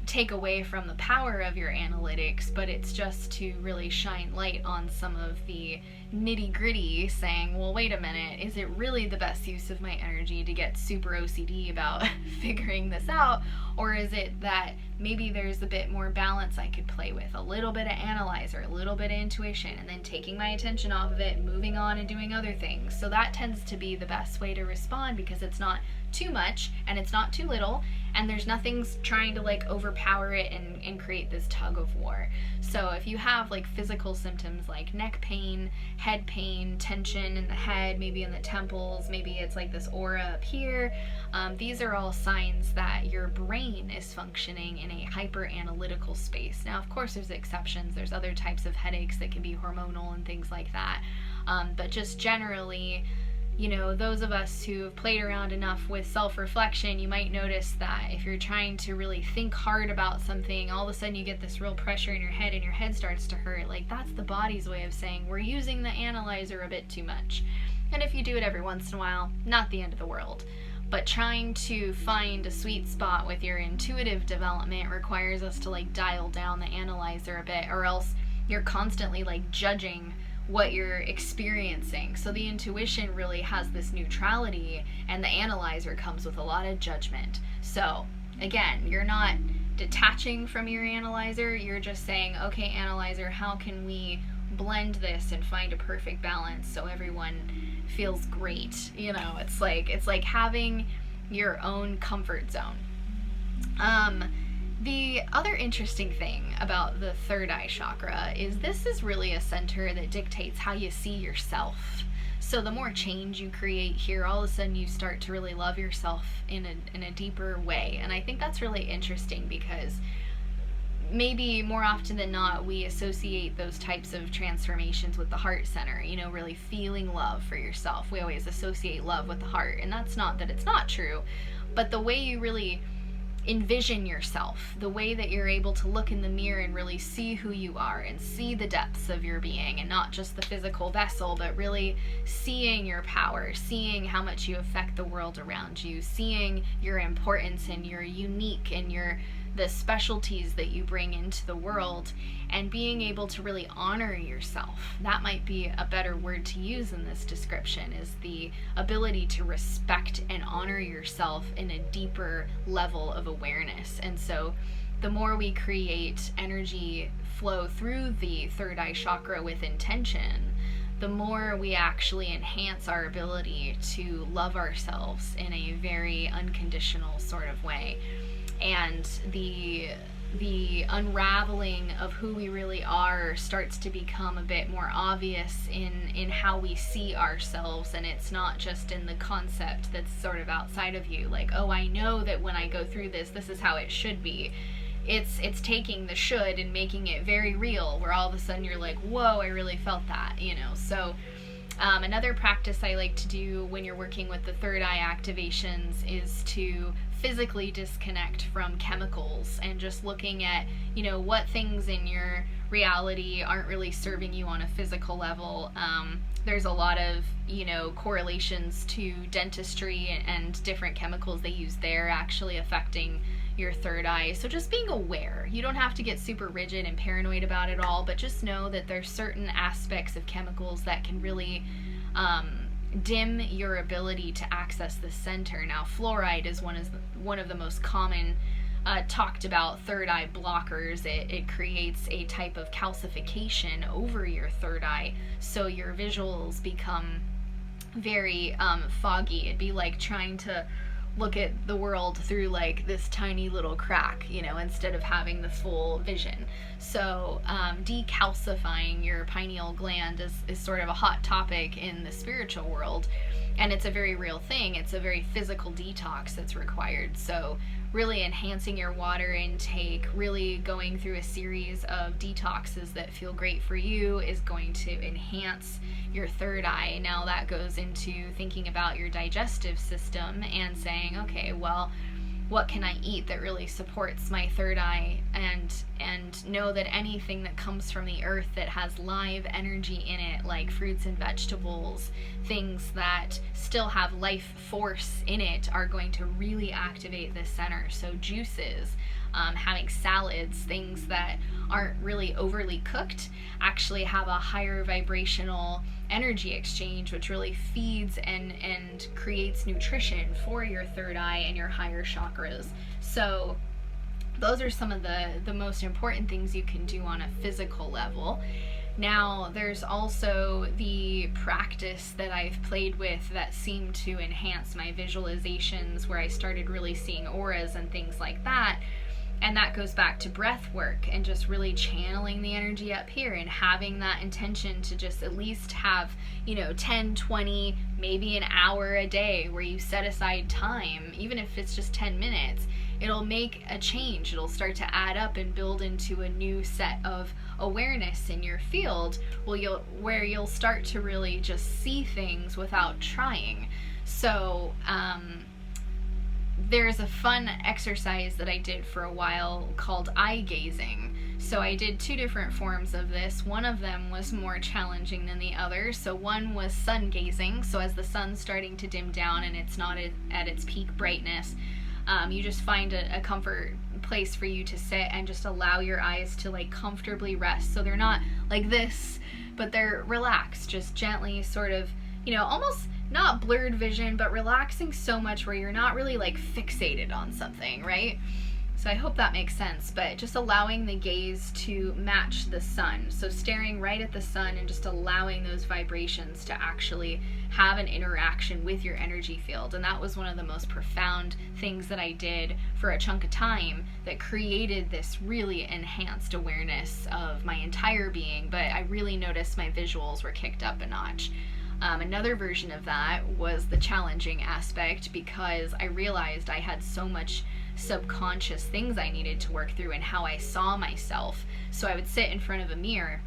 take away from the power of your analytics, but it's just to really shine light on some of the nitty-gritty, saying, well, wait a minute, is it really the best use of my energy to get super OCD about figuring this out? Or is it that maybe there's a bit more balance I could play with, a little bit of analyzer, a little bit of intuition, and then taking my attention off of it, moving on and doing other things. So that tends to be the best way to respond, because it's not too much and it's not too little, and there's nothing trying to like overpower it and create this tug of war. So if you have like physical symptoms like neck pain, head pain, tension in the head, maybe in the temples, maybe it's like this aura up here, these are all signs that your brain is functioning in a hyper analytical space. Now, of course, there's exceptions. There's other types of headaches that can be hormonal and things like that. But just generally, those of us who have played around enough with self-reflection, you might notice that if you're trying to really think hard about something, all of a sudden you get this real pressure in your head and your head starts to hurt. Like, that's the body's way of saying, we're using the analyzer a bit too much. And if you do it every once in a while, not the end of the world. But trying to find a sweet spot with your intuitive development requires us to like dial down the analyzer a bit, or else you're constantly like judging what you're experiencing. So the intuition really has this neutrality, and the analyzer comes with a lot of judgment. So again, you're not detaching from your analyzer, you're just saying, okay, analyzer, how can we blend this and find a perfect balance so everyone feels great? It's like having your own comfort zone. The other interesting thing about the third eye chakra is this is really a center that dictates how you see yourself. So the more change you create here, all of a sudden you start to really love yourself in a deeper way. And I think that's really interesting, because maybe more often than not, we associate those types of transformations with the heart center, really feeling love for yourself. We always associate love with the heart, and that's not that it's not true, but the way you really envision yourself, the way that you're able to look in the mirror and really see who you are and see the depths of your being, and not just the physical vessel, but really seeing your power, seeing how much you affect the world around you, seeing your importance and your unique and the specialties that you bring into the world, and being able to really honor yourself. That might be a better word to use in this description, is the ability to respect and honor yourself in a deeper level of awareness. And so the more we create energy flow through the third eye chakra with intention, the more we actually enhance our ability to love ourselves in a very unconditional sort of way. And the unraveling of who we really are starts to become a bit more obvious in how we see ourselves, and it's not just in the concept that's sort of outside of you, like, oh, I know that when I go through this is how it should be. It's taking the should and making it very real, where all of a sudden you're like, whoa, I really felt that, So Another practice I like to do when you're working with the third eye activations is to physically disconnect from chemicals and just looking at, what things in your reality aren't really serving you on a physical level. There's a lot of, correlations to dentistry and different chemicals they use there actually affecting your third eye. So just being aware. You don't have to get super rigid and paranoid about it all, but just know that there's certain aspects of chemicals that can really dim your ability to access the center. Now, fluoride is one of the most common talked about third eye blockers. It creates a type of calcification over your third eye, so your visuals become very foggy. It'd be like trying to look at the world through like this tiny little crack, instead of having the full vision. So decalcifying your pineal gland is sort of a hot topic in the spiritual world, and it's a very real thing. It's a very physical detox that's required. So really enhancing your water intake, really going through a series of detoxes that feel great for you is going to enhance your third eye. Now that goes into thinking about your digestive system and saying, okay, well, what can I eat that really supports my third eye, and know that anything that comes from the earth that has live energy in it, like fruits and vegetables, things that still have life force in it, are going to really activate this center. So juices, having salads, things that aren't really overly cooked, actually have a higher vibrational energy exchange, which really feeds and creates nutrition for your third eye and your higher chakras. So those are some of the most important things you can do on a physical level. Now, there's also the practice that I've played with that seemed to enhance my visualizations, where I started really seeing auras and things like that. And that goes back to breath work and just really channeling the energy up here and having that intention to just at least have, 10, 20, maybe an hour a day where you set aside time, even if it's just 10 minutes. It'll make a change. It'll start to add up and build into a new set of awareness in your field, where you'll start to really just see things without trying. So, there's a fun exercise that I did for a while called eye gazing. So I did two different forms of this. One of them was more challenging than the other. So one was sun gazing. So as the sun's starting to dim down and it's not at its peak brightness, you just find a comfort place for you to sit and just allow your eyes to like comfortably rest. So they're not like this, but they're relaxed, just gently sort of, almost not blurred vision, but relaxing so much where you're not really like fixated on something, right? So I hope that makes sense, but just allowing the gaze to match the sun. So staring right at the sun and just allowing those vibrations to actually have an interaction with your energy field. And that was one of the most profound things that I did for a chunk of time that created this really enhanced awareness of my entire being, but I really noticed my visuals were kicked up a notch. Another version of that was the challenging aspect, because I realized I had so much subconscious things I needed to work through and how I saw myself. So I would sit in front of a mirror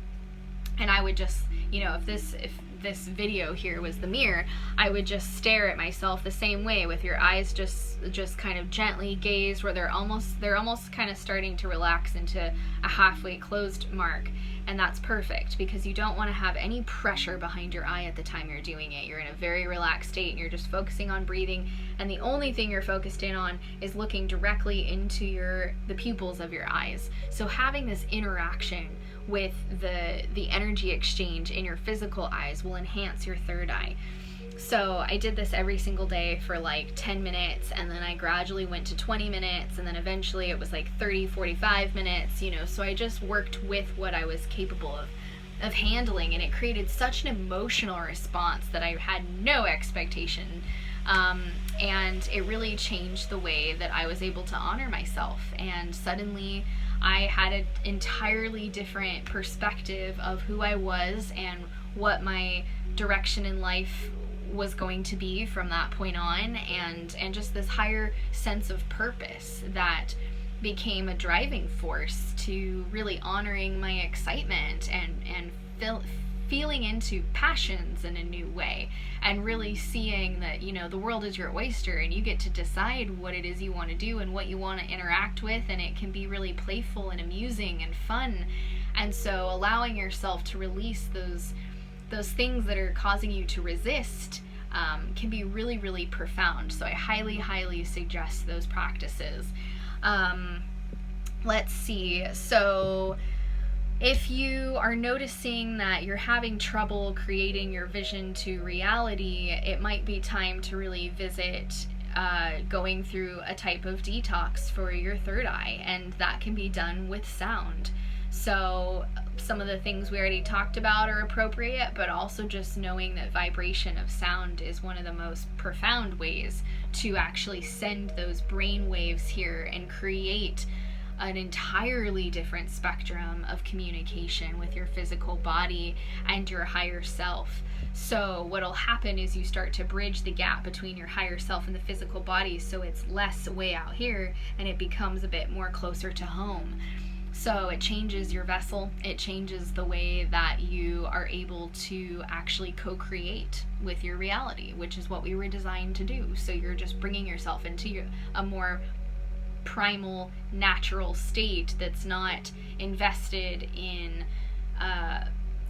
and I would just, if this video here was the mirror, I would just stare at myself the same way, with your eyes just kind of gently gazed, where they're almost kind of starting to relax into a halfway closed mark. And that's perfect, because you don't want to have any pressure behind your eye at the time you're doing it. You're in a very relaxed state and you're just focusing on breathing, and the only thing you're focused in on is looking directly into the pupils of your eyes. So having this interaction with the energy exchange in your physical eyes will enhance your third eye. So I did this every single day for like 10 minutes, and then I gradually went to 20 minutes, and then eventually it was like 30, 45 minutes, so I just worked with what I was capable of handling, and it created such an emotional response that I had no expectation. And it really changed the way that I was able to honor myself, and suddenly I had an entirely different perspective of who I was and what my direction in life was going to be from that point on, and just this higher sense of purpose that became a driving force to really honoring my excitement and feeling into passions in a new way, and really seeing that, you know, the world is your oyster and you get to decide what it is you want to do and what you want to interact with, and it can be really playful and amusing and fun. And so allowing yourself to release those things that are causing you to resist can be really, really profound. So I highly, highly suggest those practices. Let's see. So if you are noticing that you're having trouble creating your vision to reality, it might be time to really visit going through a type of detox for your third eye, and that can be done with sound. So some of the things we already talked about are appropriate, but also just knowing that vibration of sound is one of the most profound ways to actually send those brain waves here and create an entirely different spectrum of communication with your physical body and your higher self. So what'll happen is you start to bridge the gap between your higher self and the physical body, so it's less way out here and it becomes a bit more closer to home. So it changes your vessel, it changes the way that you are able to actually co-create with your reality, which is what we were designed to do. So you're just bringing yourself into a more primal, natural state that's not invested in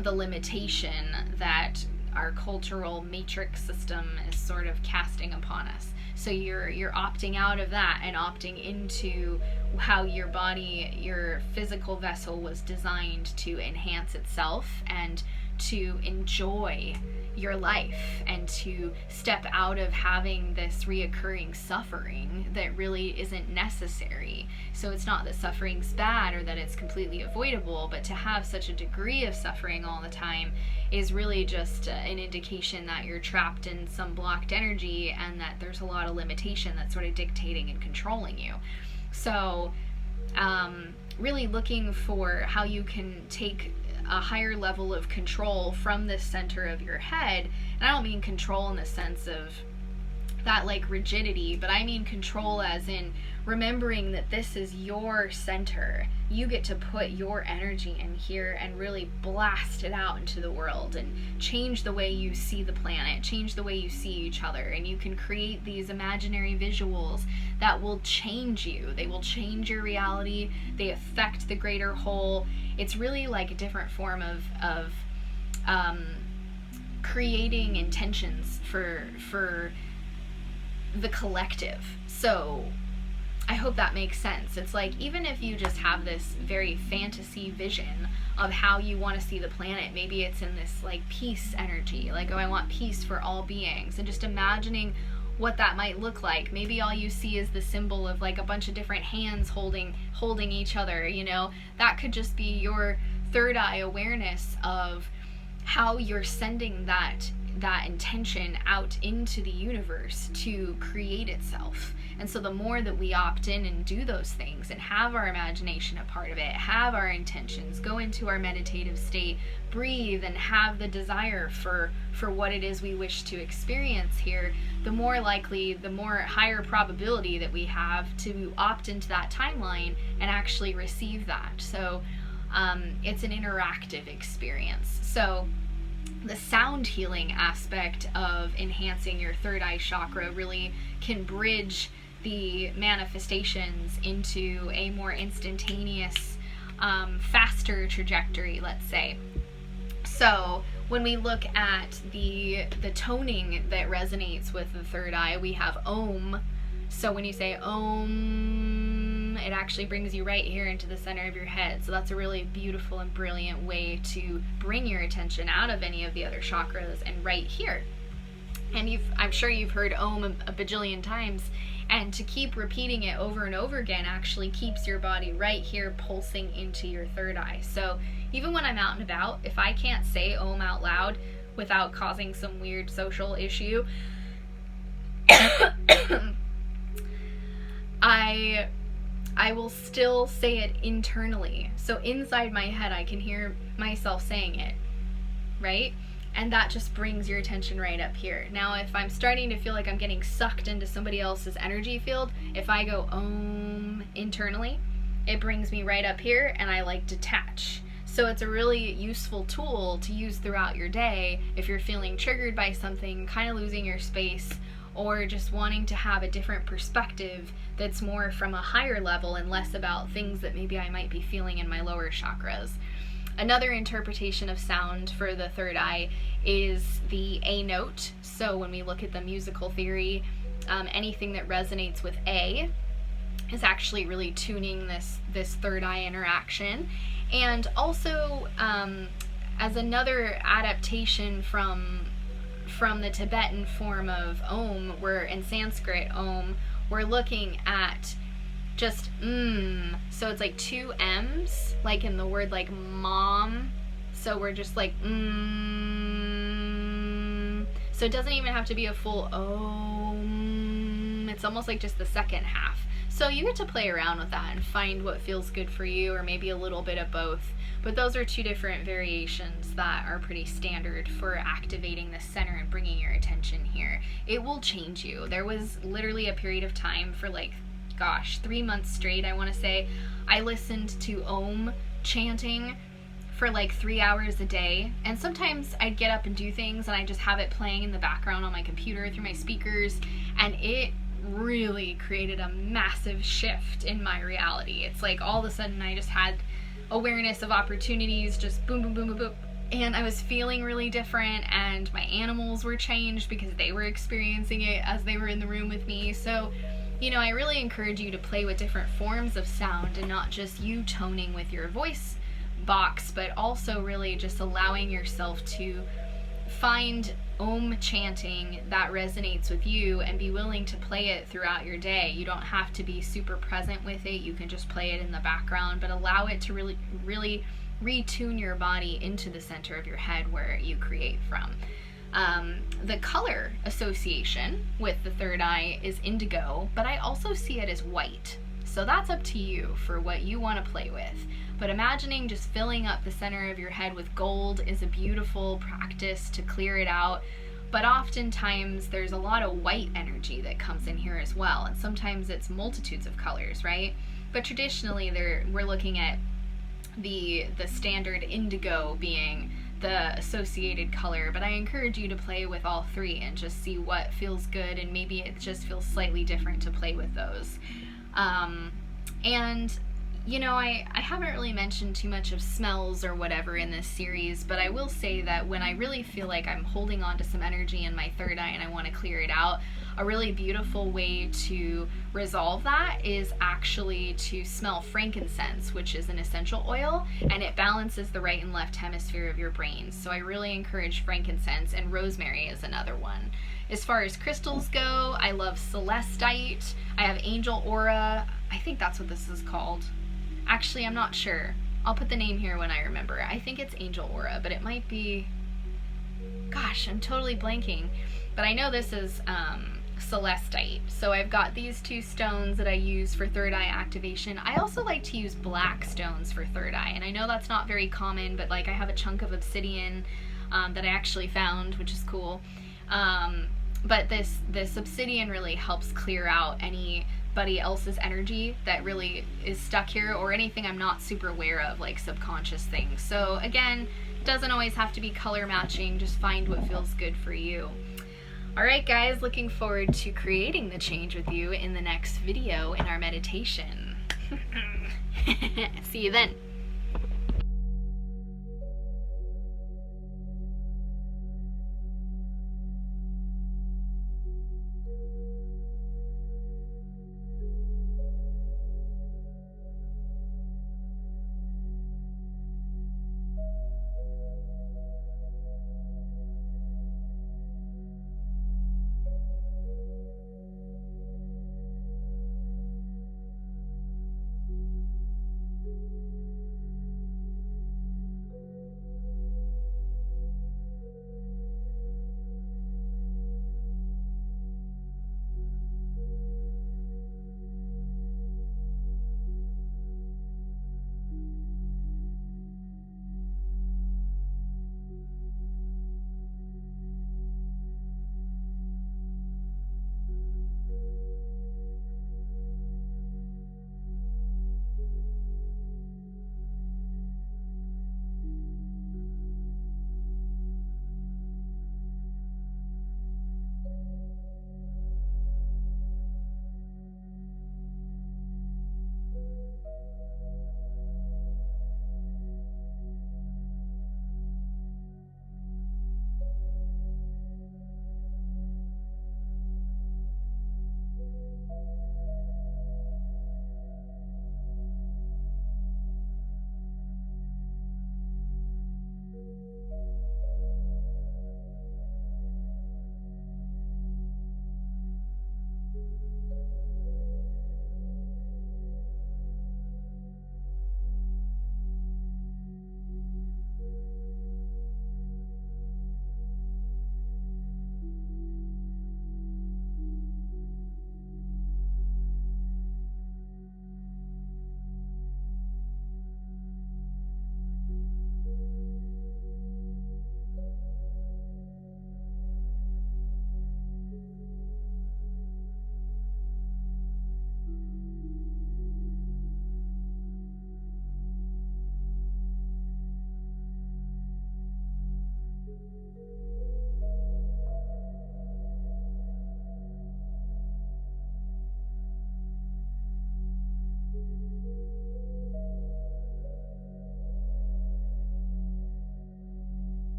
the limitation that our cultural matrix system is sort of casting upon us. So you're opting out of that and opting into how your body, your physical vessel was designed to enhance itself and to enjoy your life and to step out of having this reoccurring suffering that really isn't necessary. So it's not that suffering's bad or that it's completely avoidable, but to have such a degree of suffering all the time is really just an indication that you're trapped in some blocked energy and that there's a lot of limitation that's sort of dictating and controlling you. So really looking for how you can take a higher level of control from this center of your head. And I don't mean control in the sense of that like rigidity, but I mean control as in remembering that this is your center. You get to put your energy in here and really blast it out into the world and change the way you see the planet, change the way you see each other, and you can create these imaginary visuals that will change you. They will change your reality. They affect the greater whole. It's really like a different form of creating intentions for the collective. So I hope that makes sense. It's like, even if you just have this very fantasy vision of how you want to see the planet, maybe it's in this like peace energy, like, oh, I want peace for all beings, and just imagining what that might look like. Maybe all you see is the symbol of like a bunch of different hands holding each other, you know. That could just be your third eye awareness of how you're sending that intention out into the universe to create itself. And so the more that we opt in and do those things and have our imagination a part of it, have our intentions, go into our meditative state, breathe, and have the desire for what it is we wish to experience here, the more likely, the more higher probability that we have to opt into that timeline and actually receive that. So it's an interactive experience. So the sound healing aspect of enhancing your third eye chakra really can bridge the manifestations into a more instantaneous, faster trajectory, let's say. So when we look at the toning that resonates with the third eye, we have Om. So when you say Om, it actually brings you right here into the center of your head. So that's a really beautiful and brilliant way to bring your attention out of any of the other chakras and right here. And I'm sure you've heard Om a bajillion times, and to keep repeating it over and over again actually keeps your body right here pulsing into your third eye. So even when I'm out and about, if I can't say Om out loud without causing some weird social issue, I will still say it internally. So inside my head, I can hear myself saying it, right? And that just brings your attention right up here. Now, if I'm starting to feel like I'm getting sucked into somebody else's energy field, if I go Om internally, it brings me right up here and I like detach. So it's a really useful tool to use throughout your day if you're feeling triggered by something, kind of losing your space, or just wanting to have a different perspective that's more from a higher level and less about things that maybe I might be feeling in my lower chakras. Another interpretation of sound for the third eye is the A note. So when we look at the musical theory, anything that resonates with A is actually really tuning this third eye interaction. And also, as another adaptation from the Tibetan form of Om, where in Sanskrit Om, we're looking at just so it's like two M's, like in the word like mom. So we're just like so it doesn't even have to be a full Om. It's almost like just the second half. So you get to play around with that and find what feels good for you, or maybe a little bit of both. But those are two different variations that are pretty standard for activating the center and bringing your attention here. It will change you. There was literally a period of time for 3 months straight, I want to say, I listened to Om chanting for 3 hours a day. And sometimes I'd get up and do things and I just have it playing in the background on my computer through my speakers, and it really created a massive shift in my reality. It's like all of a sudden I just had awareness of opportunities, just boom, boom, boom, boom, boom. And I was feeling really different, and my animals were changed because they were experiencing it as they were in the room with me. So, I really encourage you to play with different forms of sound, and not just you toning with your voice box, but also really just allowing yourself to find Om chanting that resonates with you and be willing to play it throughout your day. You don't have to be super present with it. You can just play it in the background, but allow it to really retune your body into the center of your head where you create from. The color association with the third eye is indigo, but I also see it as white. So that's up to you for what you want to play with. But imagining just filling up the center of your head with gold is a beautiful practice to clear it out. But oftentimes there's a lot of white energy that comes in here as well. And sometimes it's multitudes of colors, right? But traditionally we're looking at the standard indigo being the associated color. But I encourage you to play with all three and just see what feels good, and maybe it just feels slightly different to play with those. And I haven't really mentioned too much of smells or whatever in this series, but I will say that when I really feel like I'm holding on to some energy in my third eye and I want to clear it out, a really beautiful way to resolve that is actually to smell frankincense, which is an essential oil, and it balances the right and left hemisphere of your brain. So I really encourage frankincense, and rosemary is another one. As far as crystals go, I love celestite. I have angel aura. I think that's what this is called. Actually, I'm not sure. I'll put the name here when I remember. I think it's angel aura, but it might be... Gosh, I'm totally blanking. But I know this is celestite. So I've got these two stones that I use for third eye activation. I also like to use black stones for third eye. And I know that's not very common, but I have a chunk of obsidian that I actually found, which is cool. But this obsidian really helps clear out anybody else's energy that really is stuck here, or anything I'm not super aware of, like subconscious things. So again, doesn't always have to be color matching, just find what feels good for you. Alright guys, looking forward to creating the change with you in the next video in our meditation. See you then.